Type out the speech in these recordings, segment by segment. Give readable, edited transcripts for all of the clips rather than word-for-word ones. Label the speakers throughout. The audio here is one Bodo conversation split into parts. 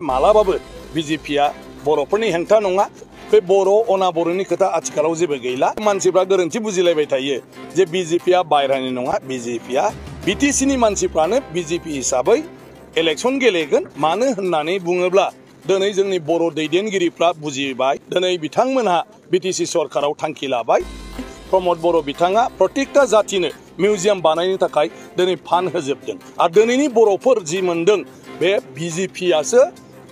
Speaker 1: मालाबाबो बीजेपीआ बर'फोरनि हेंथा नङा। बे बर' अना बर'नि खोथा आथिखालाव जेबो गैला। मानसिफ्रा गोरोन्थि बुजिलायबाय थायो जे बीजेपीआ बायरानि नङा। बीजेपीआ बिटिसिनि मानसिफ्रानो बीजेपी हिसाबै इलेक्शन गेलेगोन। मानो होननानै बुङोब्ला दिनै जोंनि बर' दैदेनगिरिफ्रा बुजिबाय। दिनै बिथांमोनहा बिटिसि सरकाराव थांखि लाबाय। प्रमद बर' बिथाङा प्रत्येकटा जातिनो मिउजियाम बानायनो थाखाय दिनै फान्ड होजोबदों। आरो दिनैनि बर'फोर जि मोनदों बे बीजेपीआसो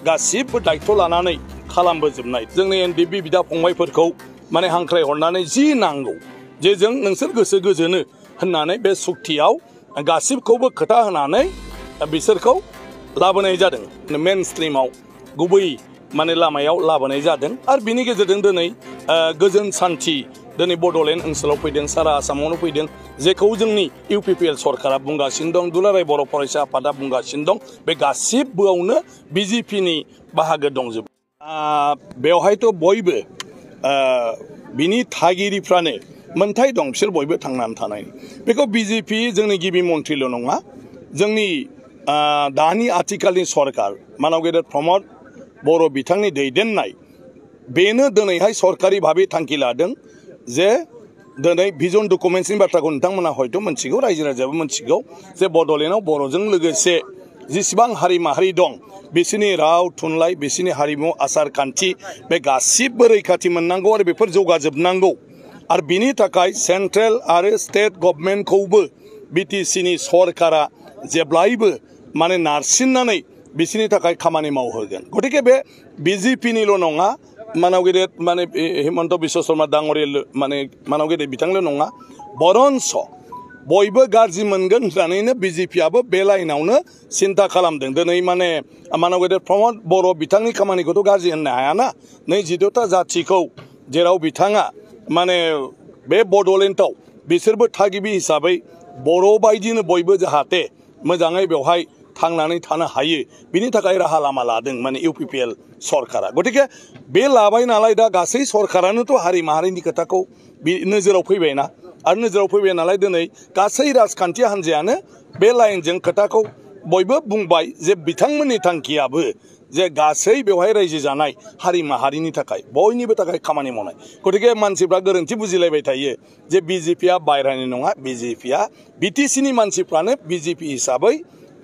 Speaker 1: गासिबो दायित्व लानानै खालामबोजोबनाय। जोंनि एनडिएफबि बिदा फंबायफोरखौ माने हांख्राय हरनानै जि नांगौ जे जों नोंसोर गोसो गोजोनो होननानै बे सुक्तियाव गासिबखौबो खोथा होनानै बिसोरखौ लाबोनाय जादों। मेन स्ट्रिमाव गुबै माने लामायाव लाबोनाय जादों। आरो बिनि गेजेरजों दिनै गोजोन सान्थि दिनै बड'लेण्ड ओनसोलाव फैदों, सारा आसामावनो फैदों। जेखौ जोंनि इउपिपिएल सरकारा बुंगासिनो दं, दुलाराय बर' फरायसा आफादा बुंगासिनो दं, बे गासिबोआवनो बिजेपिनि बाहागो दंजोबो। बेवहायथ' बयबो बिनि थागिरिफ्रानो मोनथाय दं, बिसोर बयबो थांनानै थानाय। बेखौ बिजेपि जोंनि गिबि मन्थ्रिल' नङा, जोंनि दानि आथिखालनि सरकार मानाव गेदेर प्रमद बर' बिथांनि दैदेननाय बेनो दिनैहाय सरकारि भाबै थांखि लादों जे दिनै भिजन डकुमेन्ट्सनि बाथ्राखौ नोंथांमोना हयथ' मोनथिगौ, रायजो राजायाबो मोनथिगौ जे बड'लेण्डआव बर'जों लोगोसे जेसेबां हारि माहारि दं बिसोरनि राव थुनलाइ, बिसोरनि हारिमु आसार खान्थि बे गासिबो रैखाथि मोननांगौ आरो बेफोर जौगाजोबनांगौ। आरो बिनि थाखाय सेन्ट्रेल आरो स्टेट गभर्नमेन्टखौबो बिटिसिनि सरकारा जेब्लायबो माने नारसिननानै बिसोरनि थाखाय खामानि मावहोगोन। गतिके बे बिजेपिनिल' नङा, मानाव गेदेर माने हिमन्त बिश्व शर्मा डांगरिया माने मानाव गेदेर बिथांल' नङा, बरन्स बयबो गाज्रि मोनगोन होननानैनो बिजेपिआबो बे लाइनावनो सिन्था खालामदों। दिनै माने मानाव गेदेर प्रमद बर' बिथांनि खामानिखौथ' गाज्रि होननो हायाना। नै 14टा जाथिखौ जेराव बिथाङा माने बे बड'लेण्डआव बिसोरबो थागिबि हिसाबै बर' बायदिनो बयबो जाहाथे मोजाङै बेवहाय थांनानै थानो हायो बिनि थाखाय राहा लामा लादों माने इउपिपिएल सरकारा। गतिके बे लाबाय नालाय दा गासै सरकारानोथ' हारि माहारिनि खोथाखौ नोजोराव फैबायना। आरो नोजोराव फैबाय नालाय दिनै गासै राजखान्थि हान्जायानो बे लाइनजों खोथाखौ बयबो बुंबाय जे बिथांमोननि थांखियाबो जे गासै बेवहाय रायजो जानाय हारि माहारिनि थाखाय बयनिबो थाखाय खामानि मावनाय। गतिके मानसिफ्रा गोरोन्थि बुजिलायबाय थायो जे बिजेपिआ बायरानि नङा। बिजेपिआ बिटिसिनि मानसिफ्रानो बिजेपि हिसाबै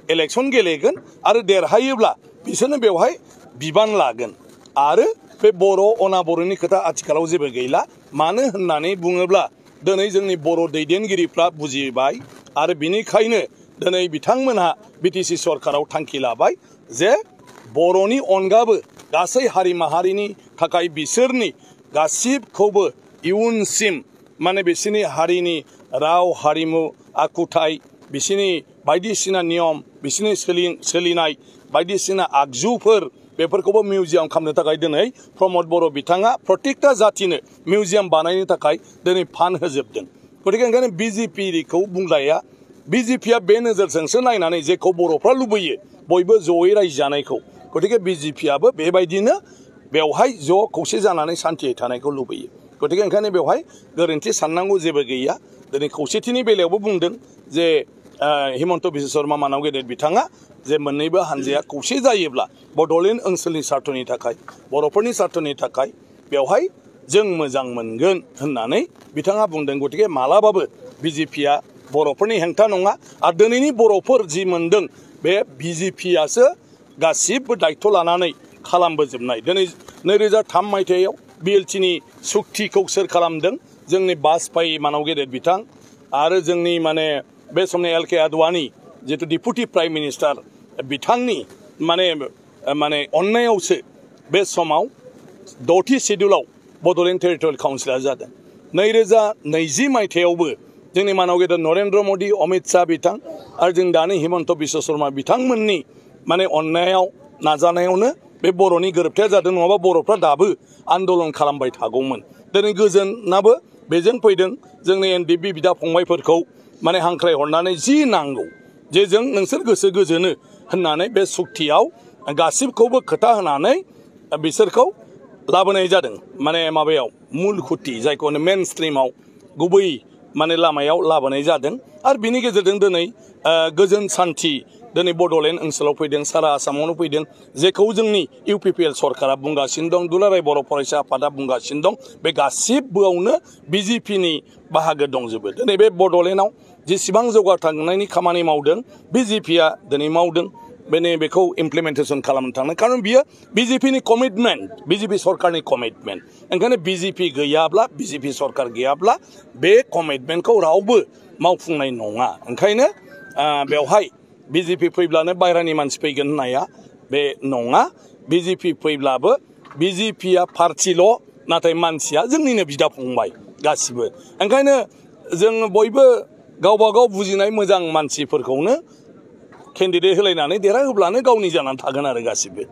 Speaker 1: इलेक्शन गेलेगोन आरो देरहायोब्ला बिसोरनो बेवहाय बिबान लागोन। आरो बे बर' अना बर'नि खोथा आथिखालाव जेबो गैला। मानो होननानै बुङोब्ला दिनै जोंनि बर' दैदेनगिरिफ्रा बुजिबाय। आरो बिनिखायनो दिनै बिथांमोनहा बिटिसि सरकाराव थांखि लाबाय जे बर'नि अनगाबो गासै हारि माहारिनि थाखाय बिसोरनि गासिबखौबो इयुनसिम माने बिसोरनि हारिनि राव हारिमु आखुथाय, बिसोरनि बायदिसिना नियम, बिसोरनि सोलिनाय बायदिसिना आगजुफोर बेफोरखौबो मिउजियाम खालामनो थाखाय दिनै प्रमद बर' बिथाङा प्रत्येकटा जातिनो मिउजियाम बानायनो थाखाय दिनै फान्ड होजोबदों। गतिके ओंखायनो बिजेपिखौ बुंलाया। बिजेपिआ बे नोजोरजोंसो नायनानै जेखौ बर'फ्रा लुबैयो बयबो जयै रायजो जानायखौ। गतिके बिजेपिआबो बेबायदिनो बेवहाय ज' खौसे जानानै सान्थियै थानायखौ लुबैयो। गतिके ओंखायनो बेवहाय गोरोन्थि साननांगौ जेबो गैया। दिनै खौसेथिनि बेलायावबो बुंदों जे हिमन्त बिश्व शर्मा मानाव गेदेर बिथाङा जे मोननैबो हान्जाया खौसे जायोब्ला बड'लेण्ड ओनसोलनि सार्थनि थाखाय, बर'फोरनि सार्थनि थाखाय बेवहाय जों मोजां मोनगोन होननानै बिथाङा बुंदों। गतिके मालाबाबो बिजेपिआ बर'फोरनि हेंथा नङा। आरो दिनैनि बर'फोर जि मोनदों बे बिजेपिआसो गासिबो दायित्व लानानै खालामबोजोबनाय। दिनै 2003 मायथाइयाव बिएलटिनि सुक्तिखौ सोर खालामदों? जोंनि बाजपेयी मानाव गेदेर बिथां आरो जोंनि माने बे समनि एलके आडवाणी जितु डिपुटि प्राइम मिनिस्टार बिथांनि माने अननायावसो बे समाव 6थि सिडिउलाव बड'लेण्ड टेरिटरियेल काउन्सिला जादों। 2020 मायथाइयावबो जोंनि मानाव गेदेर नरेन्द्र मदि, अमित शाह बिथां आरो जों दानि हिमन्त बिश्व शर्मा बिथांमोननि माने अननायाव नाजानायावनो बे बर'नि गोरोबथाया जादों। नङाबा बर'फ्रा दाबो आन्दलन खालामबाय थागौमोन। दिनै गोजोनाबो बेजों फैदों। जोंनि एनडिएफबि बिदा फंबायफोरखौ माने हांख्राय हरनानै जि नांगौ जे जों नोंसोर गोसो गोजोनो होननानै बे सुक्तियाव गासिबखौबो खोथा होनानै बिसोरखौ लाबोनाय जादों। माने माबायाव मुल खुथि जायखौ मेन स्ट्रिमाव गुबै माने लामायाव लाबोनाय जादों। आरो बिनि गेजेरजों दिनै गोजोन सान्थि दिनै बड'लेण्ड ओनसोलाव फैदों सारा आसामावनो फैदों जेखौ जोंनि इउपिपिएल सरकारा बुंगासिनो दं दुलाराय बर' फरायसा आफादा बुंगासिनो दं बे गासिबोआवनो बिजेपिनि बाहागो दंजोबो दिनै बे बड'लेण्डआव जेसेबां जौगाखांनायनि खामानि मावदों बिजेपिया दिनै मावदों बेखौ इमप्लिमेन्टेसन खालामनो थांनो खारन बियो बिजेपिनि कमिटमेन्ट बिजेपि सरकारनि कमिटमेन्ट ओंखायनो बिजेपि गैयाब्ला बिजेपि सरकार गैयाब्ला बे कमिटमेन्टखौ रावबो मावफुंनाय नङा ओंखायनो बेवहाय बिजेपि फैब्लानो बायरानि मानसि फैगोन होननाया बे नङा बिजेपि फैब्लाबो बिजेपिया पार्टिल' नाथाय मानसिया जोंनिनो बिदा फंबाय गासिबो ओंखायनो जों बयबो गावबा गाव बुजिनाय मोजां मानसिफोरखौनो केन्डिडेट होलायनानै देरहाहोब्लानो गावनि जानानै थागोन आरो गासिबो